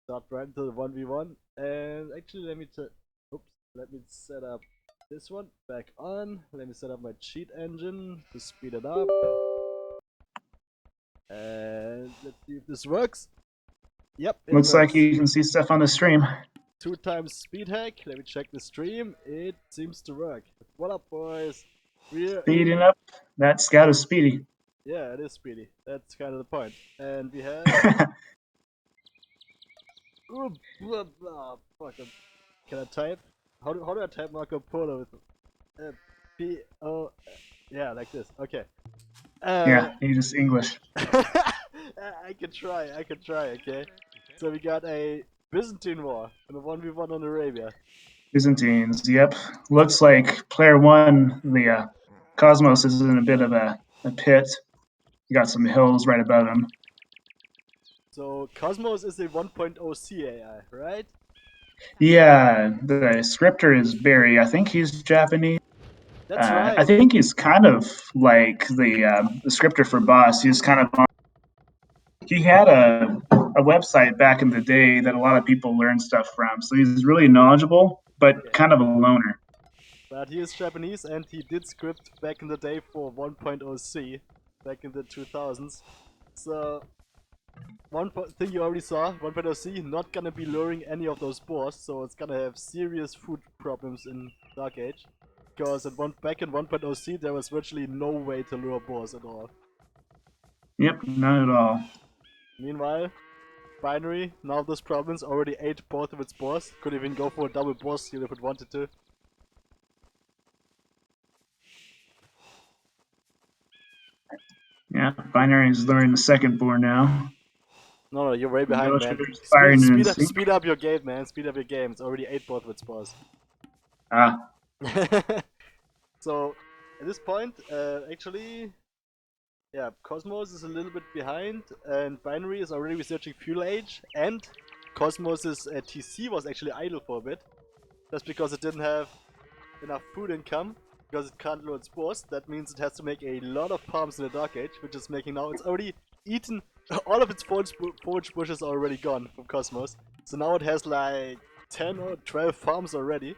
start right into the 1v1. And actually, let me set up this one back on. Let me set up my cheat engine to speed it up. And let's see if this works. Yep, it Looks works. like you can see stuff on the stream. 2 times speed hack. Let me check the stream. It seems to work. What up, boys? We're Speeding up. That scout is speedy. Yeah, it is speedy. That's kind of the point. And we have. Ooh, blah, blah, fuck. Can I type? How do I type Marco Polo with P O? Yeah, like this. Okay. Yeah, you just English. I can try. Okay. So we got a Byzantine war and a 1v1 on Arabia. Byzantines, yep. Looks like player one, the Cosmos, is in a bit of a pit. You got some hills right above him. So Cosmos is a 1.0 CAI, right? Yeah, the scripter is Barry. I think he's Japanese. That's I right. think he's kind of like the scripter for Boss. He's kind of he had a website back in the day that a lot of people learn stuff from. So he's really knowledgeable, but Okay. kind of a loner. But he is Japanese and he did script back in the day for 1.0 C, back in the 2000s. So one thing you already saw, 1.0 C, not gonna be luring any of those boars, so it's gonna have serious food problems in Dark Age. Because back in 1.0 C there was virtually no way to lure boars at all. Yep, not at all. Meanwhile, Binary, now this province already ate both of its boars, could even go for a double boar steal if it wanted to. Yeah, Binary is luring the second boar now. No, you're way behind, man. Firing in sync. Speed up your game, man. Speed up your game. It's already 8 both with spawns. Ah. So, at this point, actually, yeah, Cosmos is a little bit behind, and Binary is already researching Fuel Age, and Cosmos's TC was actually idle for a bit, just because it didn't have enough food income, because it can't load spores. That means it has to make a lot of farms in the Dark Age, which is making now, it's already eaten, all of its forage bushes are already gone from Cosmos. So now it has like 10 or 12 farms already.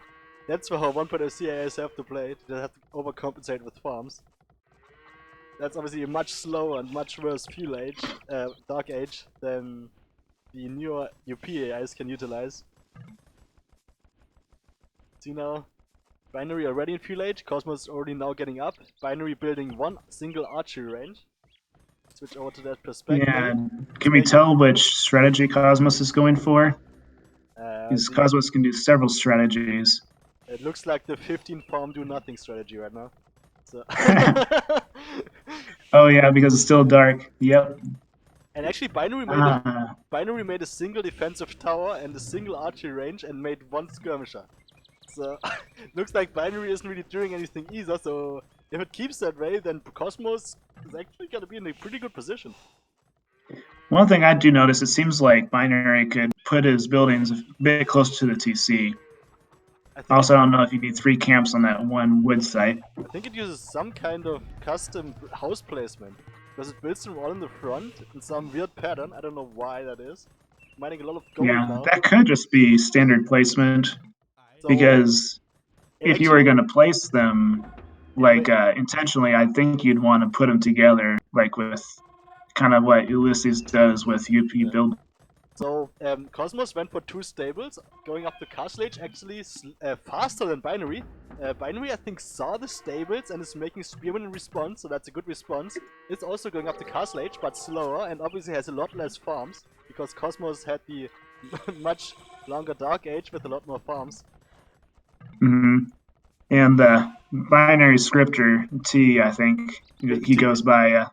That's how 1.0 CIS have to play it. They have to overcompensate with farms. That's obviously a much slower and much worse fuel age, Dark Age, than the newer UP AIs can utilize. See now, Binary already in fuel age, Cosmos is already now getting up. Binary building one single archery range. Switch over to that perspective. Yeah, can we tell which strategy Cosmos is going for? Because Cosmos can do several strategies. It looks like the 15 farm do nothing strategy right now. So oh yeah, because it's still dark. Yep. And actually, Binary made a single defensive tower and a single archery range and made one skirmisher. So looks like Binary isn't really doing anything either. So if it keeps that way, then Cosmos is actually gonna be in a pretty good position. One thing I do notice, it seems like Binary could put his buildings a bit closer to the TC. Also, I don't know if you need 3 camps on that one wood site. I think it uses some kind of custom house placement. Because it builds them all in the front in some weird pattern. I don't know why that is. Mining a lot of gold now. That could just be standard placement. So because if you were going to place them like intentionally, I think you'd want to put them together, like with kind of what Ulysses does with UP build. So Cosmos went for 2 stables, going up the castle age actually faster than Binary. Binary I think saw the stables and is making Spearman in response, so that's a good response. It's also going up the castle age, but slower, and obviously has a lot less farms, because Cosmos had the much longer Dark Age with a lot more farms. And Binary Scripter T, I think he goes by.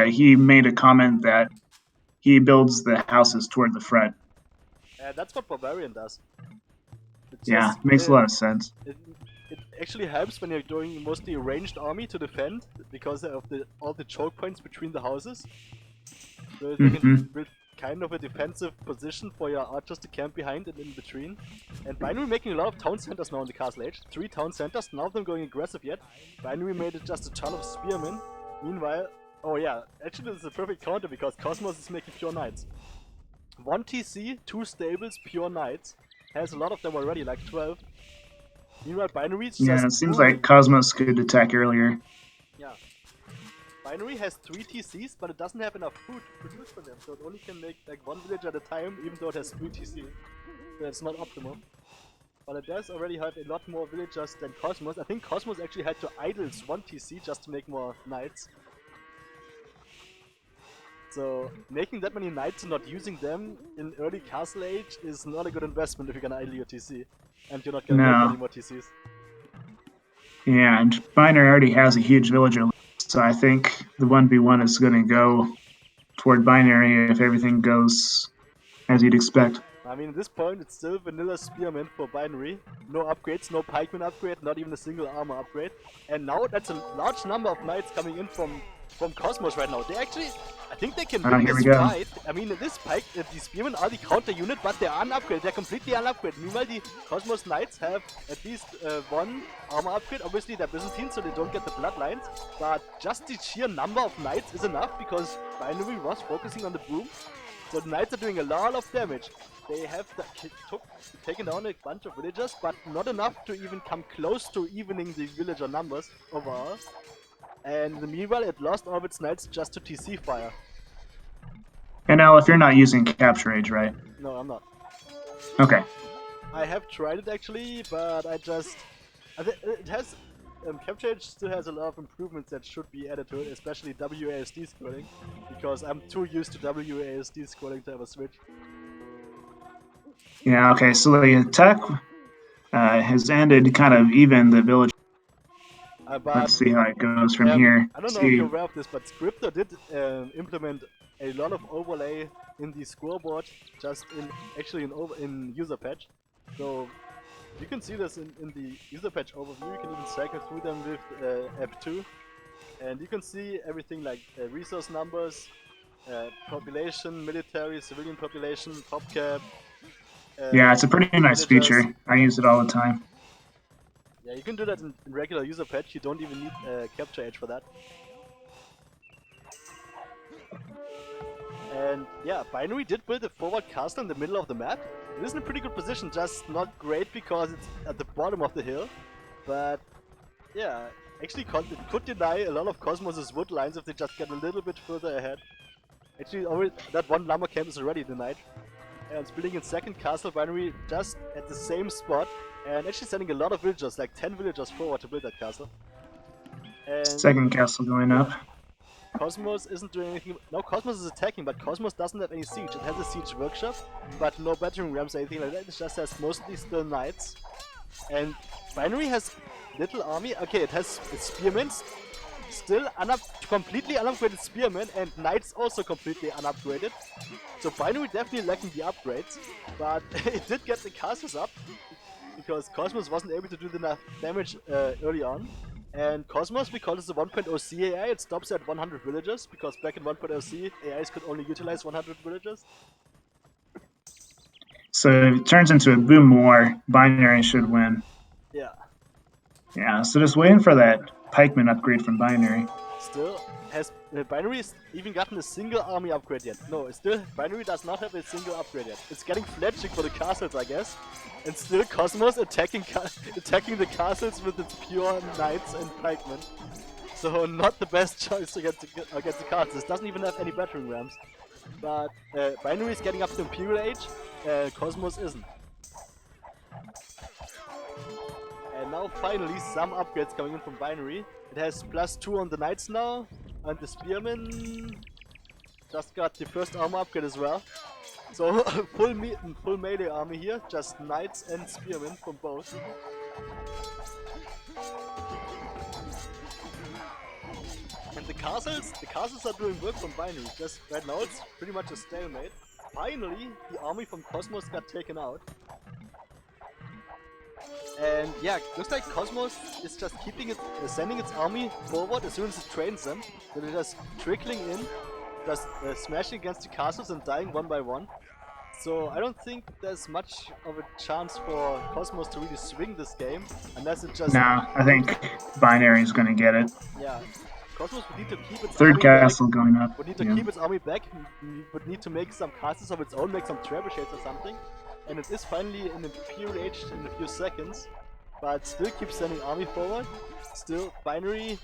He made a comment that he builds the houses toward the front. That's what Barbarian does. Yeah, makes a lot of sense. It actually helps when you're doing mostly a ranged army to defend, because of all the choke points between the houses. So you can build kind of a defensive position for your archers to camp behind and in between. And Binary making a lot of town centers now in the castle age. 3 town centers, none of them going aggressive yet. Binary made it just a ton of spearmen. Meanwhile, oh yeah, actually this is a perfect counter because Cosmos is making pure knights. 1 TC, 2 stables, pure knights. Has a lot of them already, like 12. Meanwhile, Binary is Yeah, just it seems booming. like Cosmos could attack earlier. Yeah. Binary has 3 TCs, but it doesn't have enough food to produce for them, so it only can make like 1 village at a time, even though it has 3 TC. So it's not optimal. But it does already have a lot more villagers than Cosmos. I think Cosmos actually had to idle 1 TC just to make more knights. So making that many knights and not using them in early Castle Age is not a good investment if you're gonna idle your TC. And you're not gonna make any more TCs. Yeah, and Binary already has a huge villager list, so I think the 1v1 is going to go toward Binary if everything goes as you'd expect. I mean, at this point, it's still vanilla Spearman for Binary. No upgrades, no Pikeman upgrade, not even a single armor upgrade. And now that's a large number of knights coming in from Kosmos right now. They actually, I think they can win this fight. I mean, this Pike, the Spearmen are the counter unit, but they're unupgraded. They're completely unupgraded. Meanwhile, the Kosmos Knights have at least one armor upgrade. Obviously, they're Byzantine, so they don't get the bloodlines. But just the sheer number of knights is enough because Binary was focusing on the boom. So the knights are doing a lot of damage. They have taken down a bunch of villagers, but not enough to even come close to evening the villager numbers overall. And meanwhile, it lost all of its knights just to TC fire. And now, if you're not using Capture Age, right? No, I'm not. Okay. I have tried it actually, but it has... Capture Age still has a lot of improvements that should be added to it, especially WASD scrolling, because I'm too used to WASD scrolling to ever switch. Yeah, okay, so the attack has ended kind of even the village. Let's see how it goes from here. I don't know if you're aware of this, but Scripter did implement a lot of overlay in the scoreboard, just in Userpatch. So you can see this in the Userpatch overview. You can even cycle through them with F2, and you can see everything like resource numbers, population, military, civilian population, top cap. Yeah, it's a pretty nice feature. I use it all the time. Yeah, you can do that in regular Userpatch. You don't even need Capture Age for that. And yeah, Binary did build a forward castle in the middle of the map. It is in a pretty good position, just not great because it's at the bottom of the hill. But yeah, actually it could deny a lot of Cosmos' wood lines if they just get a little bit further ahead. Actually, already that one lumber camp is already denied. And it's building its second castle, Binary, just at the same spot. And actually sending a lot of villagers, like 10 villagers forward to build that castle. And second castle going up. Kosmos isn't doing anything. No, Kosmos is attacking, but Kosmos doesn't have any siege. It has a siege workshop, but no battering rams or anything like that. It just has mostly still knights. And Binary has little army. Okay, it has spearmen, still completely unupgraded spearmen, and knights also completely unupgraded. So Binary definitely lacking the upgrades, but it did get the castles up because Kosmos wasn't able to do enough damage early on. And Kosmos, because it's a 1.0 C AI, it stops at 100 villagers, because back in 1.0 C, AIs could only utilize 100 villagers. So if it turns into a boom war, Binary should win. Yeah. Yeah, so just waiting for that pikeman upgrade from Binary. Still, has Binary even gotten a single army upgrade yet? No, Binary does not have a single upgrade yet. It's getting fletching for the castles, I guess. And still Kosmos attacking the castles with its pure knights and pikemen. So not the best choice against the castles. It doesn't even have any battering rams. But Binary is getting up to Imperial Age, Kosmos isn't. And now finally some upgrades coming in from Binary. It has +2 on the knights now, and the spearmen just got the first armor upgrade as well. So full melee army here, just knights and spearmen from both. And the castles are doing work from Binary. Just right now it's pretty much a stalemate. Finally, the army from Kosmos got taken out. And yeah, looks like Kosmos is just sending its army forward as soon as it trains them. So they're just trickling in, just smashing against the castles and dying one by one. So I don't think there's much of a chance for Kosmos to really swing this game, unless it just... No, I think Binary is going to get it. Yeah, Cosmos would need to keep its Third army back. castle going up. Would need to keep its army back. Would need to make some castles of its own, make some trebuchets or something. And it is finally in Imperial Age in a few seconds. But still keeps sending army forward. Still, Binary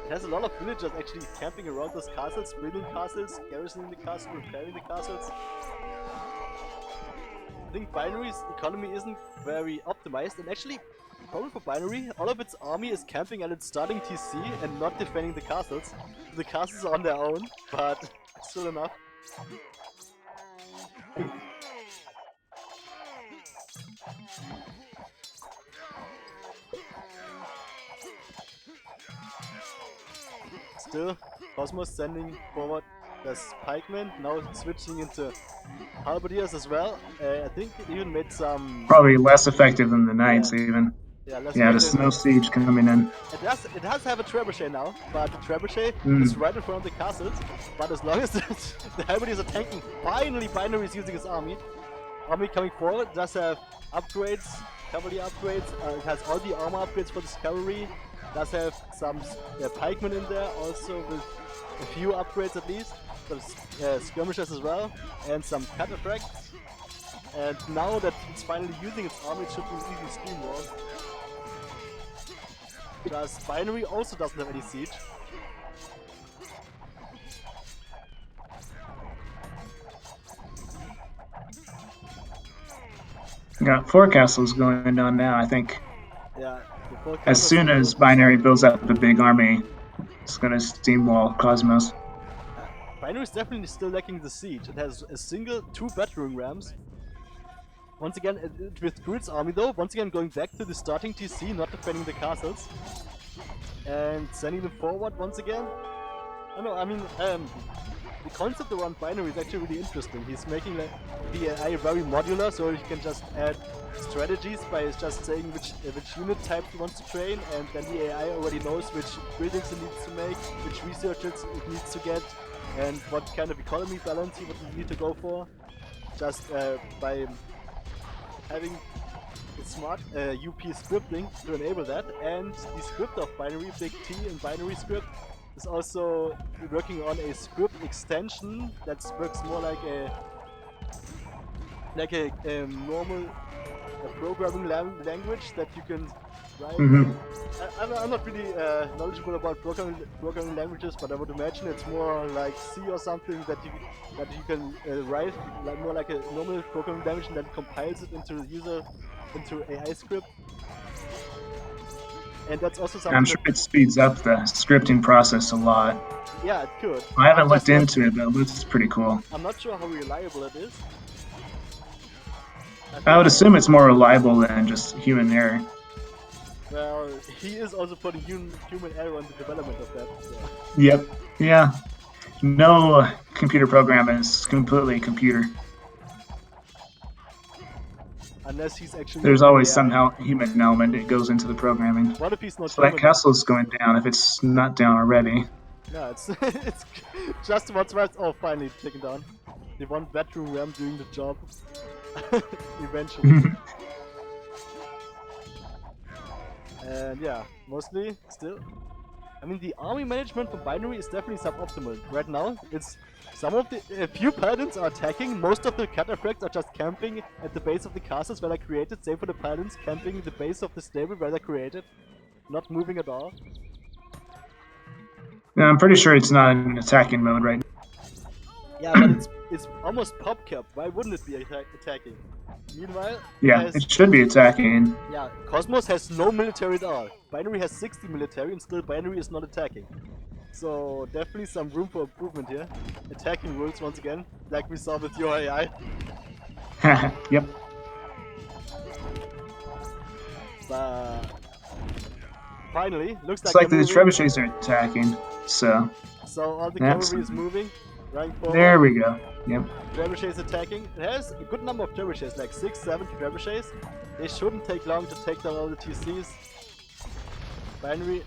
has a lot of villagers actually camping around those castles, building castles, garrisoning the castle, repairing the castles. I think Binary's economy isn't very optimized, and actually, problem for Binary, all of its army is camping at its starting TC and not defending the castles. The castles are on their own, but still enough. Still, Kosmos sending forward the pikemen, now switching into halberdiers as well. I think it even made some... Probably less effective than the knights even. Yeah, the snow siege coming in. It does have a trebuchet now, but the trebuchet is right in front of the castles. But as long as the halberdiers are tanking, finally Binary is using his army. Army coming forward, does have upgrades, cavalry upgrades, it has all the armor upgrades for this cavalry. Does have some pikemen in there, also with a few upgrades at least. Some skirmishers as well, and some cataphracts. And now that it's finally using its army, it should be an easy steamroll. Just Binary also doesn't have any siege. Got 4 castles going on now, I think. Yeah. As soon as Binary builds up a big army, it's gonna steamwall Cosmos. Binary is definitely still lacking the siege. It has a single 2 battering rams. Once again, it withdrew its army though, once again going back to the starting TC, not defending the castles. And sending them forward once again. I don't know, I mean, the concept around Binary is actually really interesting. He's making the AI very modular, so he can just add strategies by just saying which unit type he wants to train, and then the AI already knows which buildings it needs to make, which researchers it needs to get, and what kind of economy balance he would need to go for. Just by having a smart UP scripting to enable that, and the script of Binary, big T in Binary script, is also working on a script extension that works more like a normal programming language that you can write. I'm not really knowledgeable about programming languages, but I would imagine it's more like C or something that you can write more like a normal programming language and then compiles it into AIScript. And that's also something. I'm sure it speeds up the scripting process a lot. Yeah, it could. I haven't looked into it, but it looks pretty cool. I'm not sure how reliable it is. I would assume it's more reliable than just human error. Well, he is also putting human error in the development of that. So. Yep. Yeah. No computer program is completely computer. Unless he's actually... There's always somehow human element that goes into the programming. What if he's not... So that castle's going down if it's not down already. No, it's it's just what's right. Oh, finally taken down. The one bedroom ram doing the job. Eventually. And yeah, mostly still. I mean, the army management for Binary is definitely suboptimal. Right now, it's a few paladins are attacking, most of the cataphracts are just camping at the base of the castles where they're created, same for the paladins camping the base of the stable where they're created, not moving at all. Yeah, I'm pretty sure it's not in attacking mode right now. Yeah, but it's almost pop cap. Why wouldn't it be attacking? Meanwhile, yeah, it should be attacking. Yeah, Kosmos has no military at all. Binary has 60 military and still Binary is not attacking. So definitely some room for improvement here. Attacking rules once again, like we saw with your AI. Yep. But finally, looks like the trebuchets are attacking. So all the cavalry is moving, running forward. There we go. Yep. Trebuchets attacking. It has a good number of trebuchets, like 6-7 trebuchets. They shouldn't take long to take down all the TCs. Binary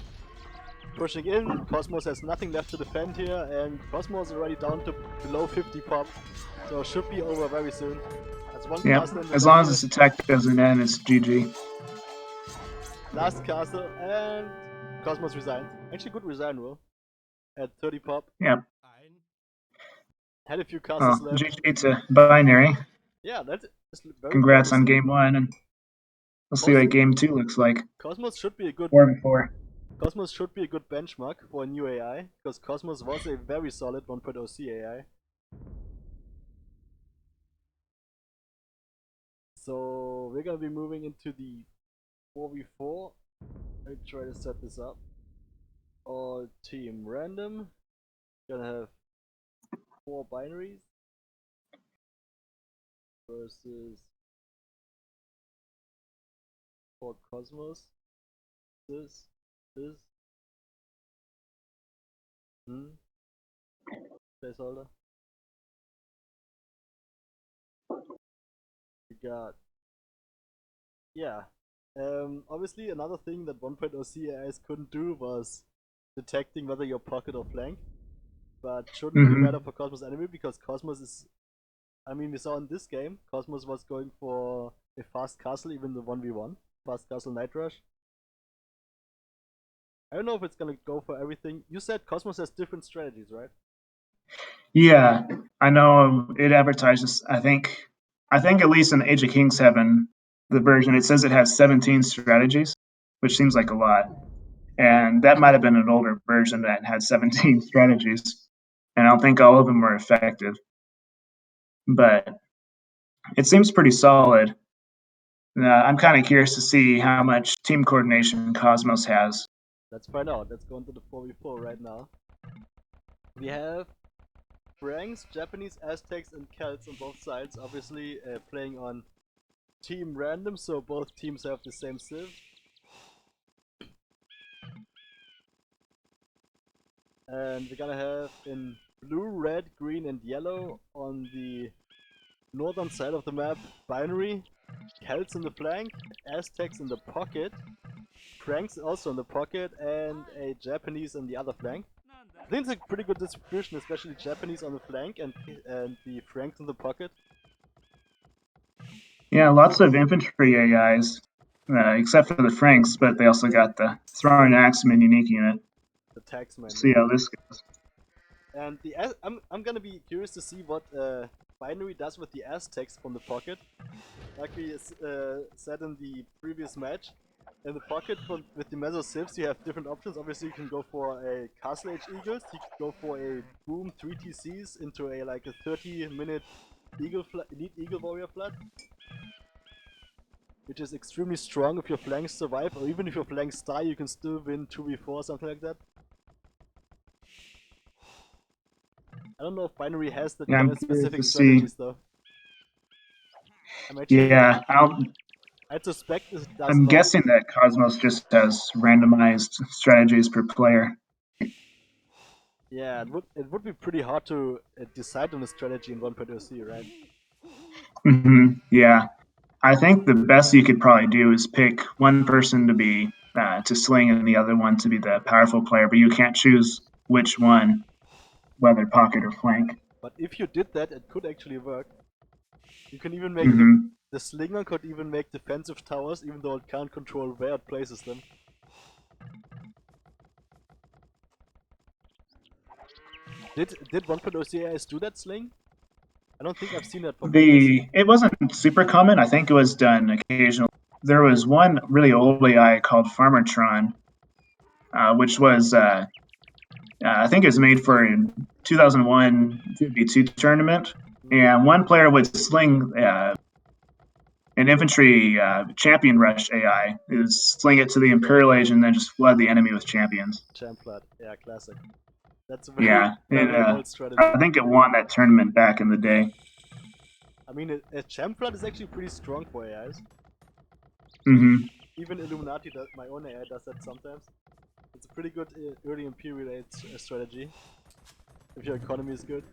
pushing in. Kosmos has nothing left to defend here, and Kosmos is already down to below 50 pop, so it should be over very soon. That's one castle in the as long as this attack doesn't end, it's GG. Last castle, and Kosmos resigns. Actually, good resign roll. at 30 pop. Yep. Had a few castles Well, left. GG to Binary. Yeah, that's very Congrats on promising. game 1, and we'll see what game 2 looks like. Cosmos should be a good 4v4. Cosmos should be a good benchmark for a new AI, because Cosmos was a very solid 1.0 C AI. So we're gonna be moving into the 4v4. Let me try to set this up. All team random. Gonna have 4 binaries versus 4 Cosmos. This. Placeholder. We got. Yeah. Obviously, another thing that 1.0 CAIs couldn't do was detecting whether you're pocket or flank. But shouldn't be better for Cosmos anyway, because Cosmos is. I mean, we saw in this game, Cosmos was going for a fast castle, even the 1v1. Fast castle night rush. I don't know if it's gonna go for everything. You said Cosmos has different strategies, right? Yeah, I know it advertises. I think at least in Age of Kings 7, the version, it says it has 17 strategies, which seems like a lot. And that might have been an older version that had 17 strategies, and I don't think all of them were effective. But it seems pretty solid. I'm kind of curious to see how much team coordination Cosmos has. Let's find out. Let's go into the 4v4 right now. We have Franks, Japanese, Aztecs, and Celts on both sides, obviously playing on team random, so both teams have the same civ. And we're gonna have in blue, red, green, and yellow on the northern side of the map binary, Celts in the flank, Aztecs in the pocket, Franks also in the pocket, and a Japanese on the other flank. I think it's a pretty good distribution, especially Japanese on the flank and the Franks in the pocket. Yeah, lots of infantry AIs, except for the Franks, but they also got the throwing axeman unique unit. The taxman. See how this goes. And I'm gonna be curious to see what binary does with the Aztecs from the pocket. Like we said in the previous match, in the pocket with the Meso Civs you have different options. Obviously you can go for a Castle Age Eagles, you can go for a Boom 3 TCs into a 30-minute Elite Eagle Warrior flood, which is extremely strong if your flanks survive, or even if your flanks die you can still win 2v4, something like that. I don't know if binary has the kind of specific strategies though. I suspect it does I'm not. guessing that Cosmos just has randomized strategies per player. Yeah, it would be pretty hard to decide on a strategy in 1.0 C, right? Yeah, I think the best you could probably do is pick one person to be to sling and the other one to be the powerful player, but you can't choose which one, whether pocket or flank. But if you did that, it could actually work. You can even make the slinger could even make defensive towers, even though it can't control where it places them. Did 1.0 CAIs do that sling? I don't think I've seen that from It wasn't super common. I think it was done occasionally. There was one really old AI called Farmertron, which was I think it was made for a 2001 2v2 tournament, and one player would sling an infantry champion rush AI, is sling it to the Imperial Age and then just flood the enemy with champions. Champ flood, yeah, classic. That's a very old strategy. I think it won that tournament back in the day. I mean, a champ flood is actually pretty strong for AIs. Even Illuminati, my own AI, does that sometimes. It's a pretty good early Imperial Age strategy, if your economy is good.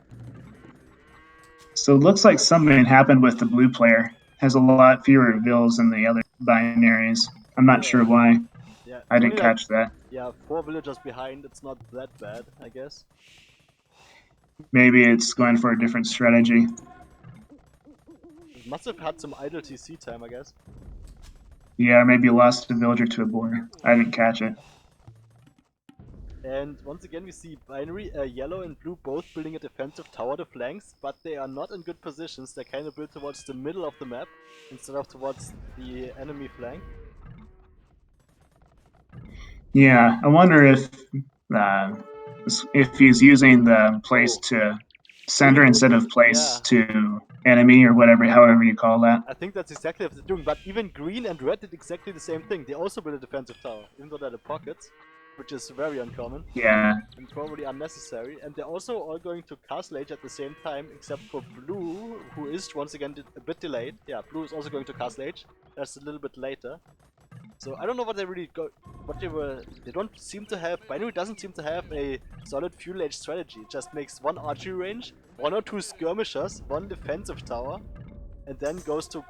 So it looks like something happened with the blue player. Has a lot fewer reveals than the other binaries. I'm not sure why. Yeah, I didn't catch that. Yeah, 4 villagers behind, it's not that bad, I guess. Maybe it's going for a different strategy. It must have had some idle TC time, I guess. Yeah, maybe lost a villager to a boar. I didn't catch it. And once again we see binary, yellow and blue both building a defensive tower to flanks, but they are not in good positions. They're kind of built towards the middle of the map instead of towards the enemy flank. Yeah, I wonder uh, if he's using the place to center instead of place Yeah. to enemy or whatever, however you call that. I think that's exactly what they're doing, but even green and red did exactly the same thing. They also built a defensive tower, even though they're the pockets, which is very uncommon. Yeah. And probably unnecessary. And they're also all going to Castle Age at the same time, except for blue, who is once again a bit delayed. Yeah, blue is also going to Castle Age. That's a little bit later. So I don't know what they really go. What they were. They don't seem to have. Binary doesn't seem to have a solid fuel age strategy. It just makes one archery range, one or two skirmishers, one defensive tower, and then goes to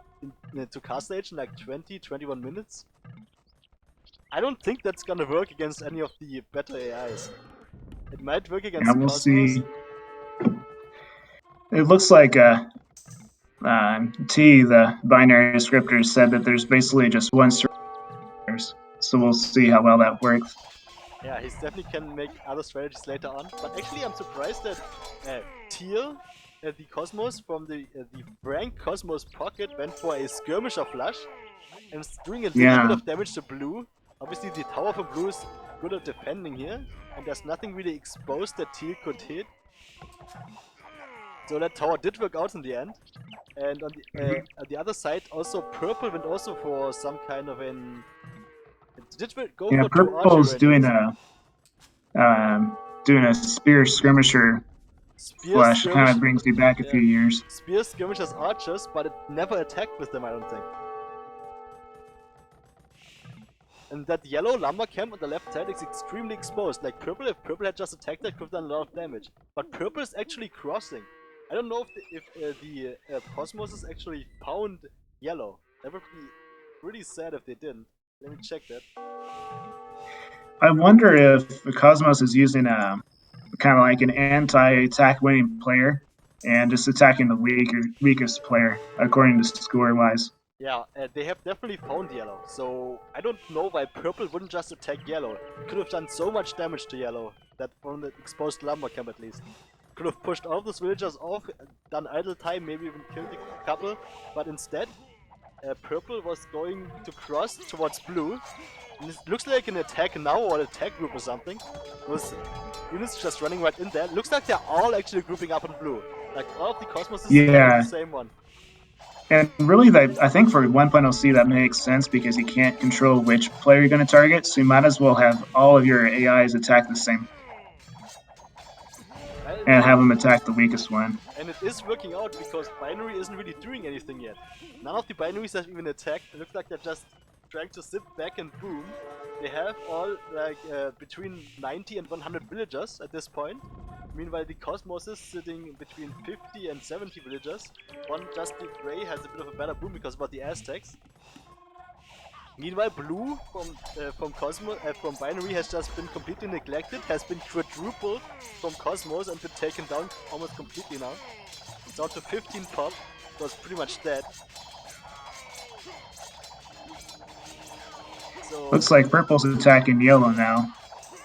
Castle Age in like 20-21 minutes. I don't think that's gonna work against any of the better AIs. It might work against Yeah, we'll Cosmos. see. It looks like T, the binary scripters, said that there's basically just one server, so we'll see how well that works. Yeah, he definitely can make other strategies later on. But actually, I'm surprised that Teal, the Cosmos from the rank Cosmos pocket, went for a skirmisher flush and is doing a little bit of damage to blue. Obviously, the tower from blue is good at defending here, and there's nothing really exposed that Teal could hit. So that tower did work out in the end. And on the other side, also purple went also for some kind of an. It did go for two archery purple's ranges. doing a spear skirmisher flash. Kind of brings me back a few years. Spear skirmishers archers, but it never attacked with them, I don't think. And that yellow lumber camp on the left side is extremely exposed. Like purple, if purple had just attacked, that could have done a lot of damage. But purple is actually crossing. I don't know if the Cosmos is actually found yellow. That would be really sad if they didn't. Let me check that. I wonder if the Cosmos is using a kind of like an anti-attack winning player and just attacking the weakest player according to score wise. Yeah, they have definitely found yellow, so I don't know why purple wouldn't just attack yellow. It could have done so much damage to yellow, that from the exposed lumber camp at least. Could have pushed all those villagers off, done idle time, maybe even killed a couple, but instead, purple was going to cross towards blue. And it looks like an attack now or an attack group or something. With units just running right in there. Looks like they're all actually grouping up in blue. Like all of the Cosmos is the same one. And really, I think for 1.0C that makes sense because you can't control which player you're going to target, so you might as well have all of your AIs attack the same. And have them attack the weakest one. And it is working out because binary isn't really doing anything yet. None of the binaries have even attacked. It looks like they're just trying to sit back and boom. They have all like between 90 and 100 villagers at this point. Meanwhile, the Cosmos is sitting between 50 and 70 villagers. One just the gray has a bit of a better boom because of the Aztecs. Meanwhile, blue from binary has just been completely neglected, has been quadrupled from Cosmos and been taken down almost completely now. It's down to 15 pop, it was pretty much dead. So, looks like purple's attacking yellow now.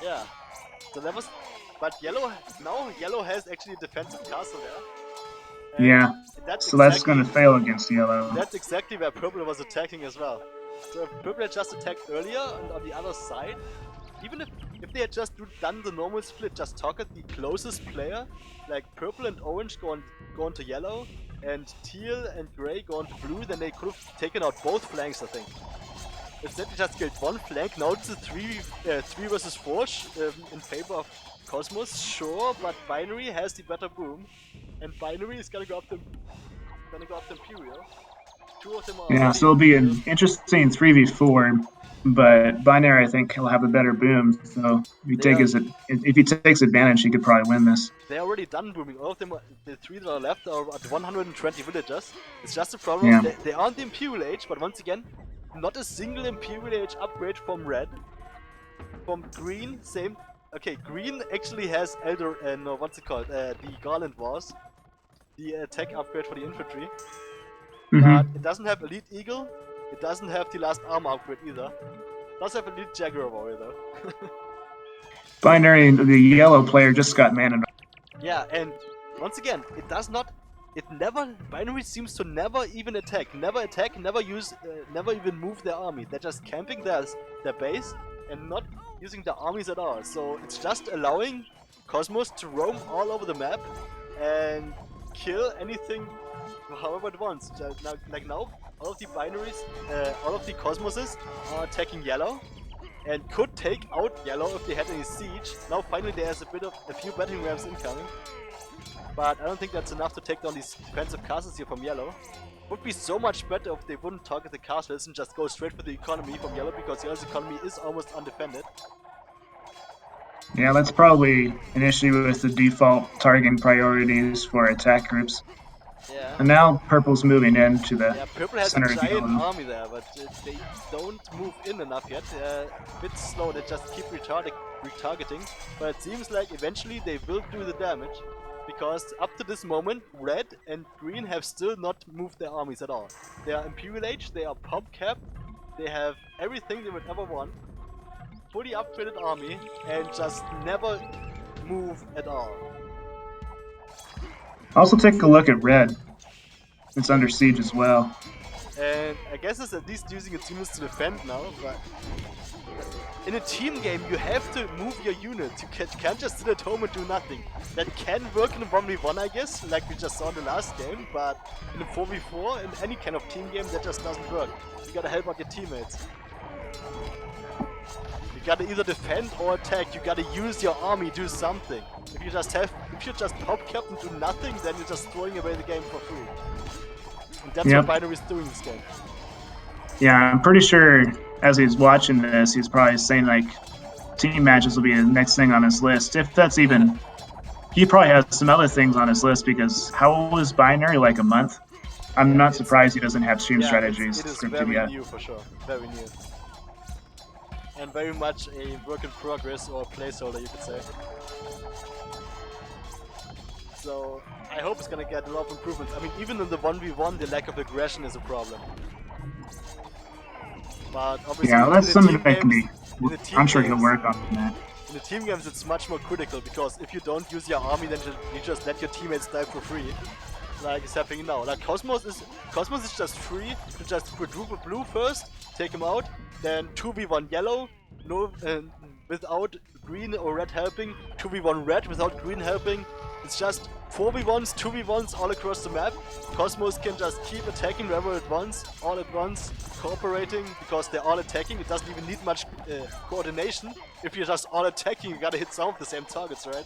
Yeah, so that was, but yellow has actually a defensive castle there. Yeah, so that's going to fail against yellow. That's exactly where purple was attacking as well. So if purple had just attacked earlier and on the other side, even if they had just done the normal split, just target the closest player, like purple and orange go on to yellow, and teal and gray go on to blue, then they could have taken out both flanks, I think. Instead they just killed one flank, now it's a 3 versus 4 in favor of Cosmos, sure, but binary has the better boom, and binary is gonna go up the Imperial. Two of them are yeah, so it'll be an interesting 3v4, but binary I think he'll have a better boom. So if he takes advantage, he could probably win this. They're already done booming. All of them, the 3 that are left, are at 120 villagers. It's just a problem. Yeah. They are on the Imperial Age, but once again, not a single Imperial Age upgrade from red. From green, same. Okay, green actually has the Garland Wars, the attack upgrade for the infantry. But it doesn't have Elite Eagle, it doesn't have the Last Armor upgrade either. It does have Elite Jaguar Warrior though. Binary, the yellow player just got mana. Yeah, and once again, it does not. It never. Binary seems to never even attack. Never attack. Never use. Never even move their army. They're just camping their base and not using their armies at all. So it's just allowing Kosmos to roam all over the map and kill anything however it wants. Like now, all of the binaries, all of the Kosmoses are attacking yellow and could take out yellow if they had any siege. Now finally there's a few battering rams incoming. But I don't think that's enough to take down these defensive castles here from yellow. Would be so much better if they wouldn't target the castles and just go straight for the economy from yellow, because yellow's economy is almost undefended. Yeah, that's probably an issue with the default targeting priorities for attack groups. Yeah. And now purple's moving into the purple has center a of giant yellow. army there, but they don't move in enough yet. A bit slow, they just keep retargeting. But it seems like eventually they will do the damage, because up to this moment, red and green have still not moved their armies at all. They are Imperial Age, they are pop cap, they have everything they would ever want, fully upgraded army, and just never move at all. Also take a look at red. It's under siege as well. And I guess it's at least using its units to defend now, but in a team game you have to move your units. You can't just sit at home and do nothing. That can work in a 1v1, I guess, like we just saw in the last game, but in a 4v4, in any kind of team game, that just doesn't work. You gotta help out your teammates. You gotta either defend or attack. You gotta use your army, do something. If you just pop cap and do nothing, then you're just throwing away the game for free. And that's what Binary is doing this game. Yeah, I'm pretty sure as he's watching this, he's probably saying like team matches will be the next thing on his list. If that's even, he probably has some other things on his list, because how old is Binary? Like a month? I'm not surprised he doesn't have stream strategies scripted yet. Very new for sure, very new. And very much a work in progress, or a placeholder you could say. So I hope it's gonna get a lot of improvements. I mean, even in the 1v1, the lack of aggression is a problem. But obviously, yeah, that's something that can be. I'm sure he'll games, work on that. In the team games, it's much more critical, because if you don't use your army, then you just let your teammates die for free, like it's happening now. Like Kosmos is just free to just quadruple blue first, take him out, then 2v1 yellow, without green or red helping, 2v1 red without green helping. It's just 4v1s, 2v1s all across the map. Kosmos can just keep attacking wherever it wants, all at once, cooperating, because they're all attacking. It doesn't even need much coordination. If you're just all attacking, you gotta hit some of the same targets, right?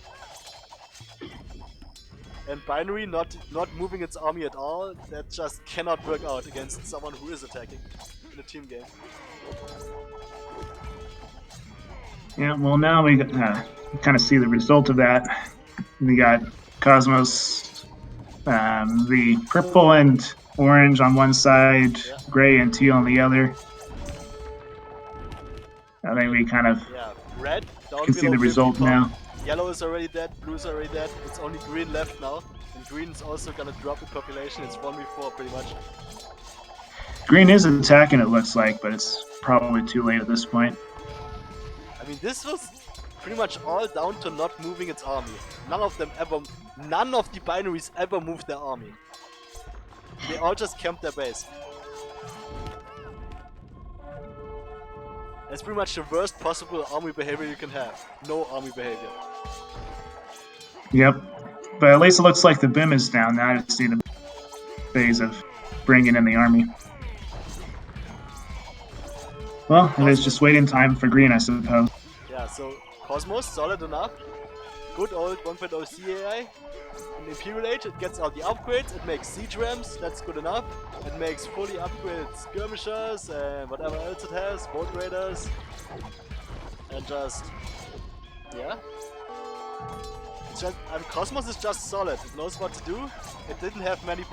And Binary not moving its army at all, that just cannot work out against someone who is attacking in a team game. Yeah, well now we kind of see the result of that. We got Kosmos, the purple and orange on one side, gray and teal on the other. I think we kind of red down can see the result now. Yellow is already dead, blue is already dead. It's only green left now, and green is also gonna drop in population. It's 1v4 pretty much. Green is attacking, it looks like, but it's probably too late at this point. I mean, this was pretty much all down to not moving its army. None of the binaries ever moved their army. They all just camped their base. That's pretty much the worst possible army behavior you can have. No army behavior. Yep. But at least it looks like the BIM is down now to see the phase of bringing in the army. Well, it is just waiting time for green, I suppose. Yeah, so Kosmos, solid enough. Good old 1.0 CAI. In Imperial Age, it gets out the upgrades, it makes siege rams, that's good enough. It makes fully upgraded skirmishers and whatever else it has, boat raiders. And just, yeah. Kosmos is just solid. It knows what to do. It didn't have many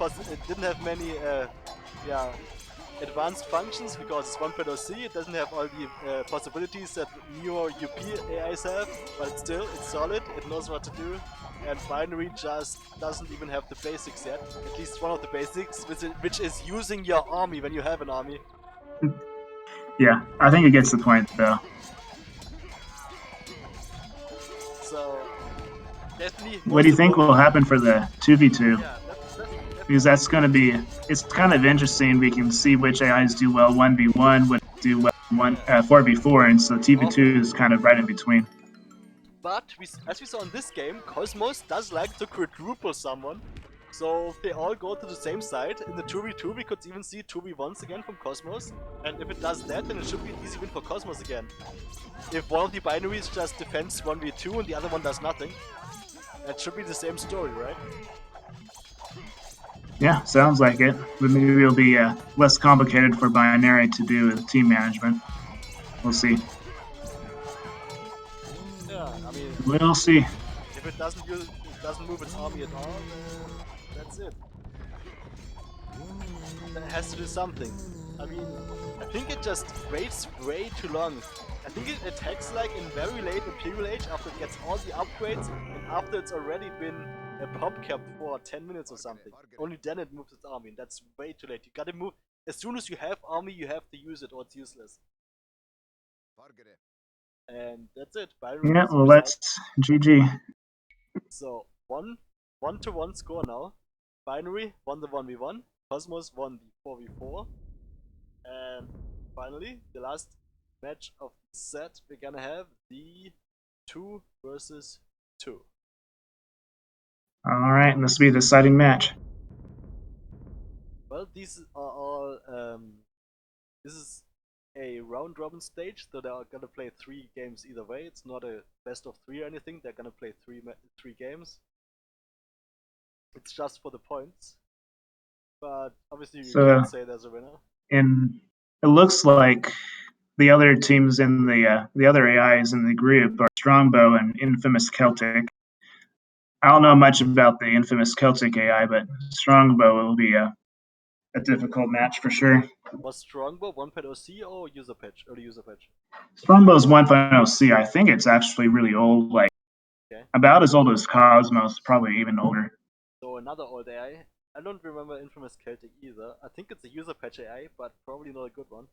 advanced functions, because it's 1.0 C. It doesn't have all the possibilities that Neo UP AIs have, but it's solid. It knows what to do. And Binary just doesn't even have the basics yet. At least one of the basics, which is using your army when you have an army. Yeah, I think it gets the point though. So definitely. What do you think will happen for the 2v2? Yeah, Because that's going to be, it's kind of interesting. We can see which AIs do well 1v1, which do well 4v4, and so 2v2 is kind of right in between. But as we saw in this game, Kosmos does like to quadruple someone. So if they all go to the same side, in the 2v2 we could even see 2v1s again from Kosmos. And if it does that, then it should be an easy win for Kosmos again. If one of the binaries just defends 1v2 and the other one does nothing, that should be the same story, right? Yeah, sounds like it. But maybe it'll be less complicated for binary to do with team management. We'll see. Yeah, I mean, We'll see. if it doesn't move its army at all, then that's it. Then it has to do something. I mean, I think it just waits way too long. I think it attacks like in very late Imperial Age after it gets all the upgrades and after it's already been pop capped for 10 minutes or something. Only then it moves its army, and that's way too late. You gotta move as soon as you have army, you have to use it or it's useless. And that's it. Byron Yeah, well, that's GG. So 1-1 score now. Binary won the 1v1. Kosmos won the 4v4. And finally, the last match of the set, we're gonna have the 2 versus 2. All right, and this will be the deciding match. Well, these are all. This is a round robin stage, so they are gonna play 3 games either way. It's not a best of 3 or anything. They're gonna play 3 games. It's just for the points. But obviously, you can't say there's a winner. And it looks like the other teams in the other AIs in the group are Strongbow and Infamous Celtic. I don't know much about the Infamous Celtic AI, but Strongbow will be a difficult match for sure. Was Strongbow 1.0 C or Userpatch? Early Userpatch? Strongbow's 1.0 C. I think it's actually really old, like about as old as Cosmos, probably even older. So another old AI. I don't remember Infamous Celtic either. I think it's a Userpatch AI, but probably not a good one.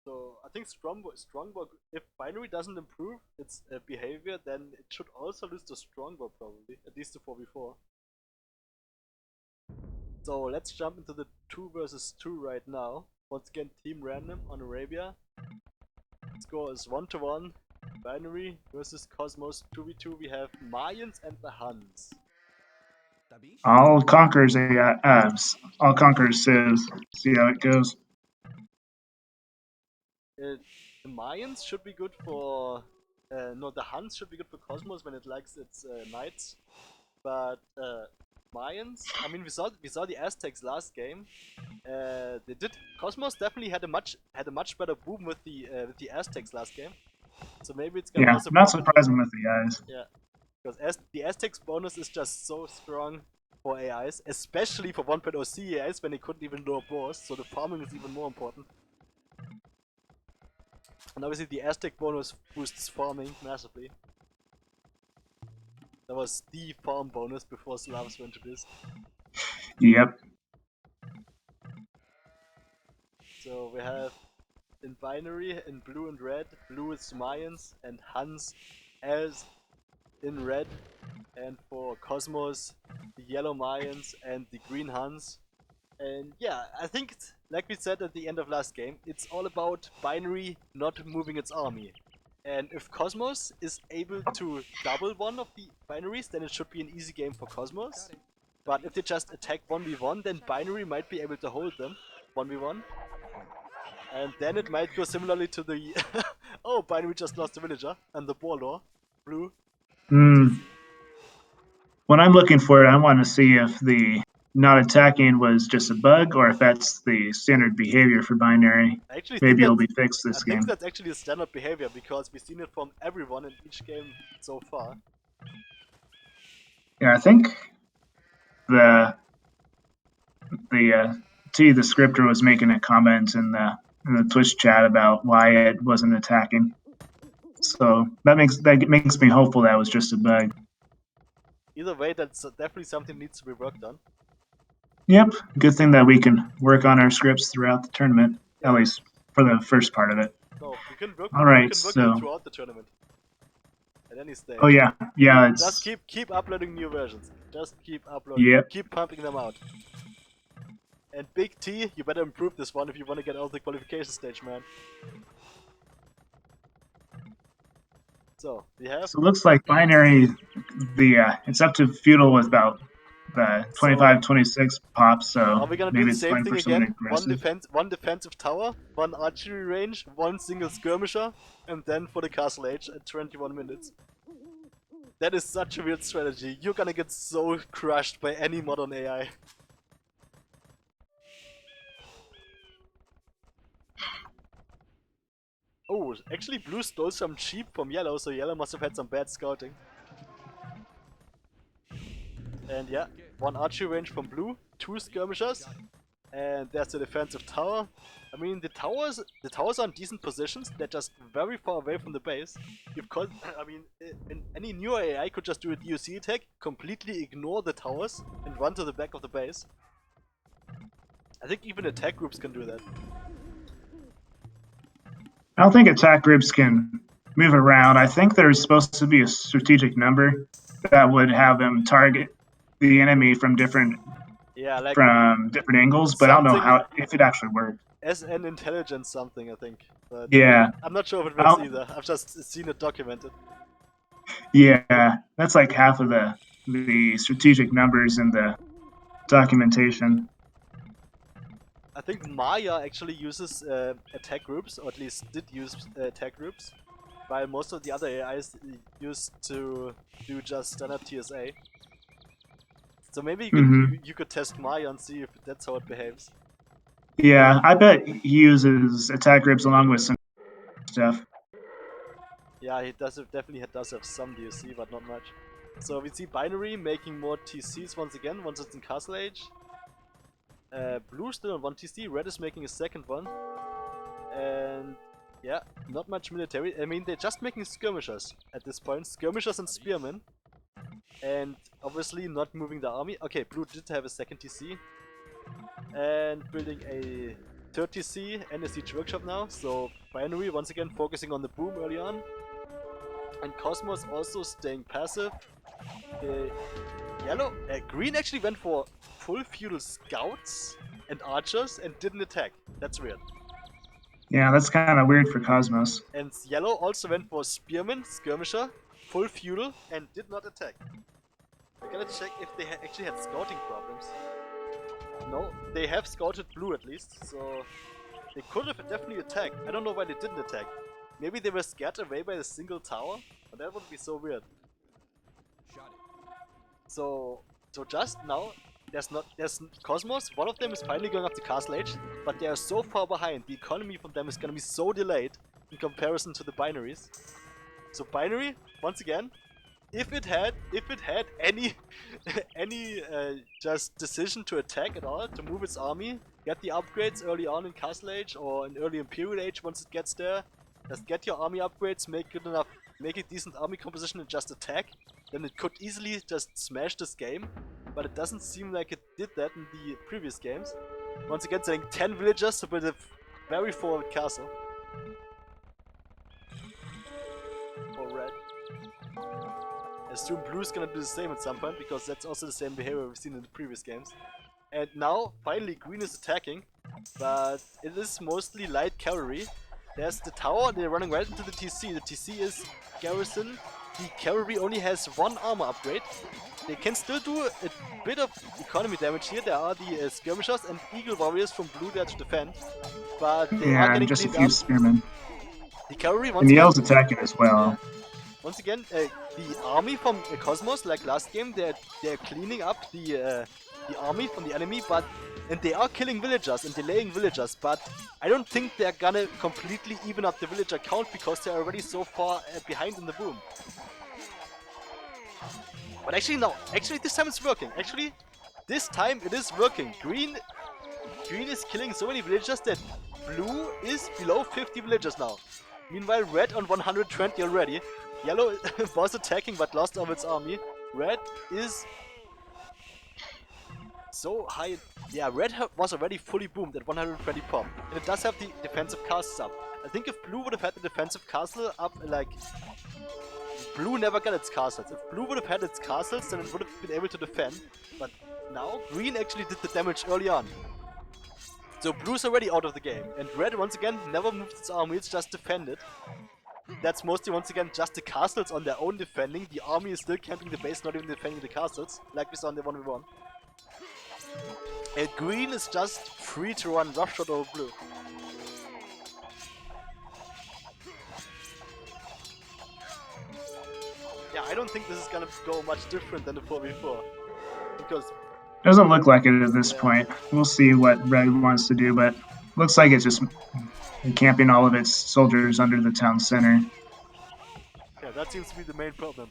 So I think Strongbow, if binary doesn't improve its behavior, then it should also lose to Strongbow probably, at least to 4v4. So let's jump into the 2 versus 2 right now. Once again, team random on Arabia. Score is 1-1. Binary versus Kosmos 2v2. We have Mayans and the Huns. All Conquerors AI, all Conquerors says. See how it goes. The Mayans should be good for. No, the Huns should be good for Kosmos when it likes its knights. But Mayans, I mean, we saw the Aztecs last game. They did. Kosmos definitely had a much better boom with the Aztecs last game. So maybe it's gonna also. Not surprising with the AIs. Yeah, because the Aztecs bonus is just so strong for AIs, especially for 1.0 C AIs when they couldn't even lower boars. So the farming is even more important. And obviously the Aztec bonus boosts farming massively. That was the farm bonus before Slavs went to this. Yep. So we have in binary, in blue and red, blue is Mayans and Huns as in red. And for Kosmos, the yellow Mayans and the green Huns. And yeah, I think, like we said at the end of last game, it's all about binary not moving its army. And if Kosmos is able to double one of the binaries, then it should be an easy game for Kosmos. But if they just attack 1v1, then binary might be able to hold them 1v1. And then it might go similarly to the oh, binary just lost a villager and the boar blue. When I'm looking for it, I want to see if the not attacking was just a bug or if that's the standard behavior for binary. Maybe it'll be fixed this game. I think that's actually a standard behavior because we've seen it from everyone in each game so far. Yeah, I think the scripter was making a comment in the Twitch chat about why it wasn't attacking. So that makes me hopeful that was just a bug. Either way, that's definitely something that needs to be worked on. Yep, good thing that we can work on our scripts throughout the tournament, at least for the first part of it. No, we can work. All right, we can work on it throughout the tournament. at any stage. Oh yeah, yeah. It's Just keep uploading new versions. Just keep uploading. Yep. Keep pumping them out. And Big T, you better improve this one if you want to get out of the qualification stage, man. So we have. So it looks like binary. It's up to feudal with about 25, 26 pops. So are we gonna do maybe the it's same fine thing for someone again? aggressive. One defensive tower, one archery range, one single skirmisher, and then for the castle age at 21 minutes. That is such a weird strategy. You're gonna get so crushed by any modern AI. Oh, actually blue stole some sheep from yellow, so yellow must have had some bad scouting. And yeah, one archery range from blue, two skirmishers, and there's the defensive tower. I mean, the towers are in decent positions. They're just very far away from the base. I mean, any new AI could just do a DOC attack, completely ignore the towers, and run to the back of the base. I think even attack groups can do that. I don't think attack groups can move around. I think there's supposed to be a strategic number that would have them target the enemy from different angles, but I don't know if it actually works. SN intelligence something, I think. But yeah, I'm not sure if it works either. I've just seen it documented. Yeah, that's like half of the strategic numbers in the documentation. I think Maya actually uses attack groups, or at least did use attack groups, while most of the other AIs used to do just standard TSA. So maybe you could test Maya and see if that's how it behaves. Yeah, I bet he uses attack groups along with some stuff. Yeah, he definitely does have some DSC, but not much. So we see Binary making more TCs once again, once it's in Castle Age. Blue still on 1 TC, Red is making a second one. And yeah, not much military. I mean, they're just making skirmishers at this point. Skirmishers and spearmen. And obviously not moving the army. Okay, Blue did have a second TC. And building a third TC and a siege workshop now. So Binary once again focusing on the boom early on. And Kosmos also staying passive. Green actually went for full feudal scouts and archers and didn't attack. That's weird. Yeah, that's kind of weird for Cosmos. And yellow also went for spearman, skirmisher, full feudal, and did not attack. I gotta check if they actually had scouting problems. No, they have scouted blue at least, so they could have definitely attacked. I don't know why they didn't attack. Maybe they were scared away by a single tower, but that would be so weird. So just now, there's Kosmos. One of them is finally going up to Castle Age, but they are so far behind. The economy from them is gonna be so delayed in comparison to the binaries. So Binary, once again, if it had any just decision to attack at all, to move its army, get the upgrades early on in Castle Age or in early Imperial Age once it gets there, just get your army upgrades, make a decent army composition and just attack, then it could easily just smash this game, but it doesn't seem like it did that in the previous games. Once again, sending 10 villagers to build a very forward castle. For red. I assume blue's gonna do the same at some point, because that's also the same behavior we've seen in the previous games. And now, finally, green is attacking, but it is mostly light cavalry. There's the tower, they're running right into the TC. The TC is garrison. The cavalry only has one armor upgrade. They can still do a bit of economy damage here. There are the skirmishers and eagle warriors from blue there to defend, but they are getting just cleaned a few up. spearmen. The cavalry once and again. Yell's attacking as well. Yeah. Once again, the army from Kosmos, like last game, they're cleaning up the army from the enemy, and they are killing villagers and delaying villagers, but I don't think they're gonna completely even up the villager count because they're already so far behind in the boom. But actually no, this time it's working. Actually, this time it is working. Green is killing so many villagers that blue is below 50 villagers now. Meanwhile, red on 120 already. Yellow was attacking but lost all its army. Red is so high. Yeah, red was already fully boomed at 120 pop. And it does have the defensive castles up. I think if blue would have had the defensive castle up like blue never got its castles. If blue would have had its castles, then it would have been able to defend. But now, green actually did the damage early on. So blue's already out of the game. And red, once again, never moved its army, it's just defended. That's mostly, once again, just the castles on their own defending. The army is still camping the base, not even defending the castles, like we saw in the 1v1. And green is just free to run roughshot over blue. Yeah, I don't think this is gonna go much different than the 4v4. Because... Doesn't look like it at this point. We'll see what red wants to do, but looks like it's just camping all of its soldiers under the town center. Yeah, that seems to be the main problem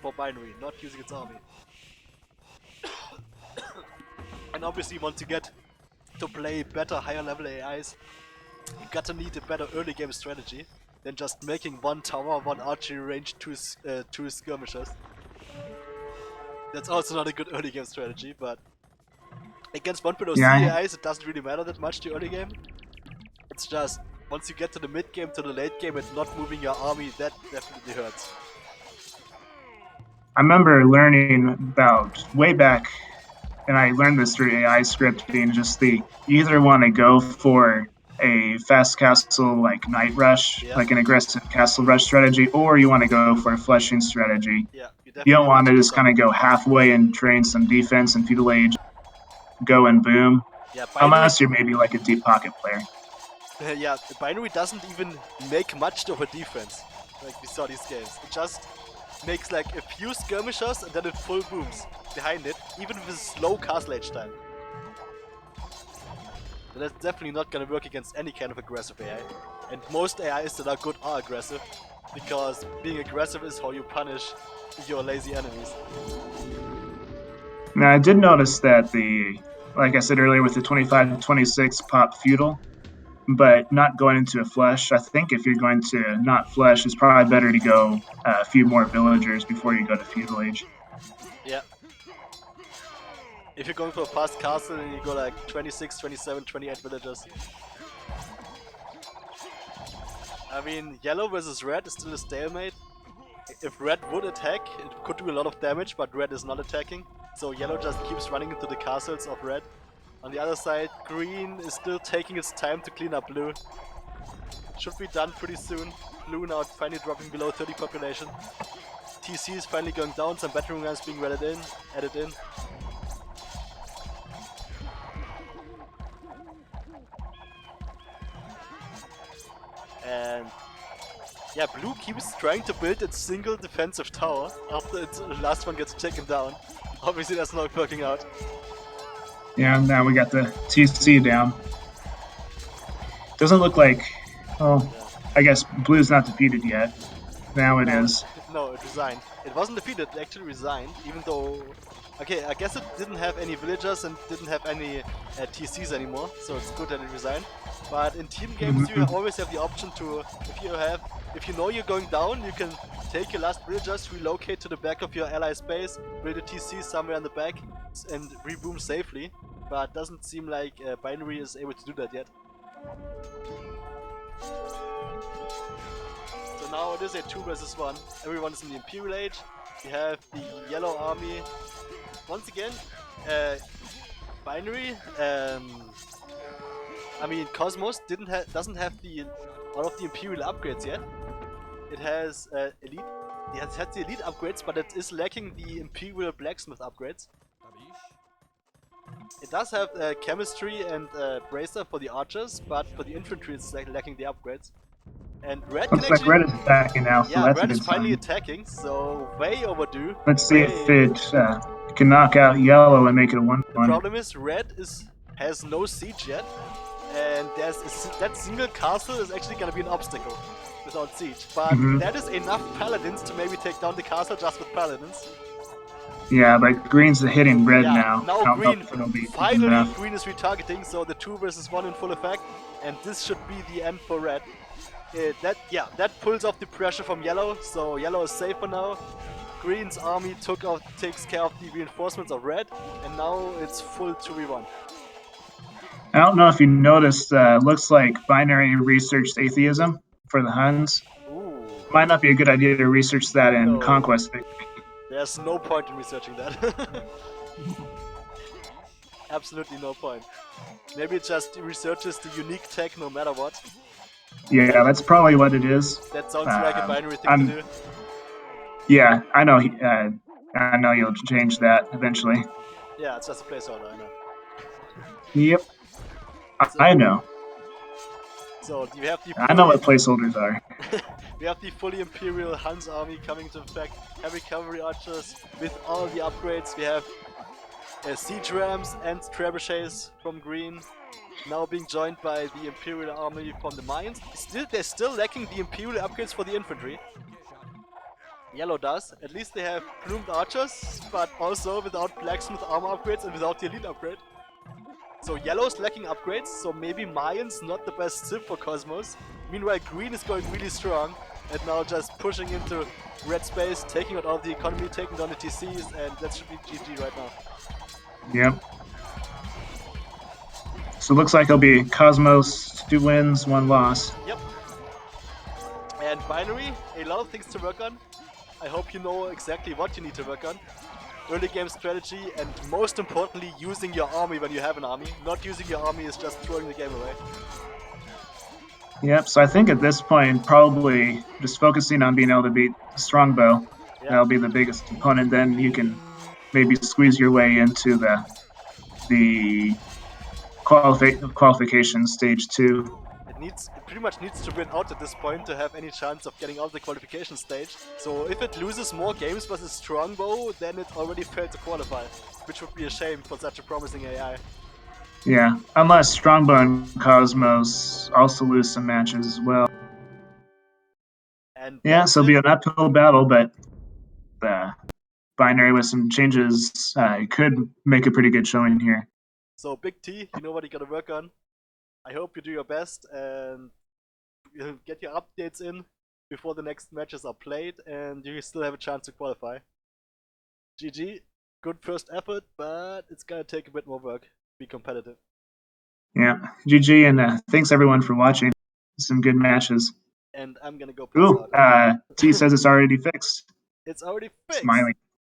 for binary, not using its army. And obviously, once you get to play better, higher level AIs, you gotta need a better early game strategy than just making one tower, one archery range, two skirmishers. That's also not a good early game strategy, but against 1.0 AIs, it doesn't really matter that much the early game. It's just, once you get to the mid game, to the late game, and not moving your army, that definitely hurts. I remember learning about way back, and I learned this through AIScripting, just you either want to go for a fast castle like Night Rush, like an aggressive castle rush strategy, or you want to go for a flushing strategy. Yeah, you don't want to just kind of go halfway and train some defense and feudal age, go and boom. Yeah, unless you're maybe like a deep pocket player. Yeah, the binary doesn't even make much of a defense, like we saw these games. It just makes like a few skirmishers and then it full booms behind it, even with slow castle age time. So that's definitely not gonna work against any kind of aggressive AI. And most AIs that are good are aggressive, because being aggressive is how you punish your lazy enemies. Now I did notice that like I said earlier, with the 25-26 pop feudal, but not going into a flush. I think if you're going to not flush, it's probably better to go a few more villagers before you go to feudal age. Yeah. If you're going for a fast castle, then you go like 26, 27, 28 villagers. I mean, yellow versus red is still a stalemate. If red would attack, it could do a lot of damage, but red is not attacking. So yellow just keeps running into the castles of red. On the other side, green is still taking its time to clean up blue. Should be done pretty soon. Blue now finally dropping below 30 population. TC is finally going down, some battering rams being added in. And yeah, blue keeps trying to build its single defensive tower after its last one gets taken down. Obviously that's not working out. Yeah, now we got the TC down. Doesn't look like... Oh, I guess blue's not defeated yet. Now it is. No, it resigned. It wasn't defeated, it actually resigned, even though... Okay, I guess it didn't have any villagers and didn't have any TCs anymore, so it's good that it resigned. But in team games you always have the option to, if you know you're going down, you can take your last villagers, relocate to the back of your ally's base, build a TC somewhere in the back, and reboom safely. But it doesn't seem like binary is able to do that yet. So now it is a 2 versus 1. Everyone is in the Imperial Age. We have the yellow army. Once again, binary. I mean, Cosmos doesn't have all of the Imperial upgrades yet. It has elite. It has had the elite upgrades, but it is lacking the Imperial blacksmith upgrades. It does have chemistry and bracer for the archers, but for the infantry it's lacking the upgrades. And red looks like red is attacking now, so that's a red good is finally sign. attacking, so way overdue. Let's see if it can knock out yellow and make it a 1-1. The problem is red has no siege yet, and that single castle is actually gonna be an obstacle without siege. But that is enough paladins to maybe take down the castle just with paladins. Yeah, but green's hitting red now. Now green, finally green is retargeting, so the 2 versus 1 in full effect, and this should be the end for red. That pulls off the pressure from yellow, so yellow is safe for now. Green's army takes care of the reinforcements of red, and now it's full 2v1. I don't know if you noticed, looks like binary researched atheism for the Huns. Ooh, Might not be a good idea to research that in No. Conquest. There's no point in researching that. Absolutely no point. Maybe it just researches the unique tech no matter what. Yeah, that's probably what it is. That sounds like a binary thing to I'm. do. Yeah, I know. I know you'll change that eventually. Yeah, it's just a placeholder, I know. Yep, So, I know. so you have the I know fully what placeholders are. we have the fully Imperial Hans army coming into effect, heavy cavalry archers with all the upgrades. We have siege rams and trebuchets from green, now being joined by the Imperial army from the mines. They're still lacking the Imperial upgrades for the infantry. Yellow does. At least they have plumed archers, but also without blacksmith armor upgrades and without the elite upgrade. So yellow's lacking upgrades, so maybe Mayan's not the best sim for Kosmos. Meanwhile, green is going really strong and now just pushing into red space, taking out all the economy, taking down the TCs, and that should be GG right now. Yep. So it looks like it'll be Cosmos 2 wins, 1 loss. Yep. And binary, a lot of things to work on. I hope you know exactly what you need to work on. Early game strategy, and most importantly, using your army when you have an army. Not using your army is just throwing the game away. Yep, so I think at this point, probably just focusing on being able to beat Strongbow. Yeah. That'll be the biggest opponent. Then you can maybe squeeze your way into the qualification stage 2. It pretty much needs to win out at this point to have any chance of getting out of the qualification stage. So if it loses more games versus Strongbow, then it already failed to qualify, which would be a shame for such a promising AI. Yeah, unless Strongbow and Cosmos also lose some matches as well. And Yeah, so it'll be an uphill battle, but binary with some changes could make a pretty good showing here. So Big T, you know what you gotta work on. I hope you do your best and get your updates in before the next matches are played, and you still have a chance to qualify. GG, good first effort, but it's gonna take a bit more work to be competitive. Yeah, GG, and thanks everyone for watching. Some good matches. And I'm gonna go pass Ooh, out. T says it's already fixed. It's already fixed. Smiling.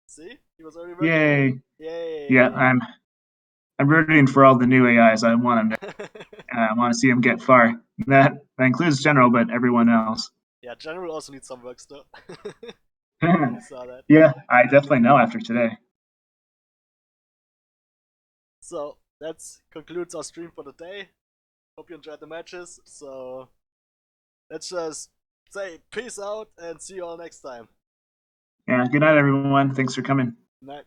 See, he was already working on it. Yay. Yay. Yeah, I'm rooting for all the new AIs. I want them to. I want to see them get far. That includes General, but everyone else. Yeah, General also needs some work still. Yeah, You saw that. I definitely know after today. So that concludes our stream for the day. Hope you enjoyed the matches. So let's just say peace out and see you all next time. Yeah, good night, everyone. Thanks for coming. Night.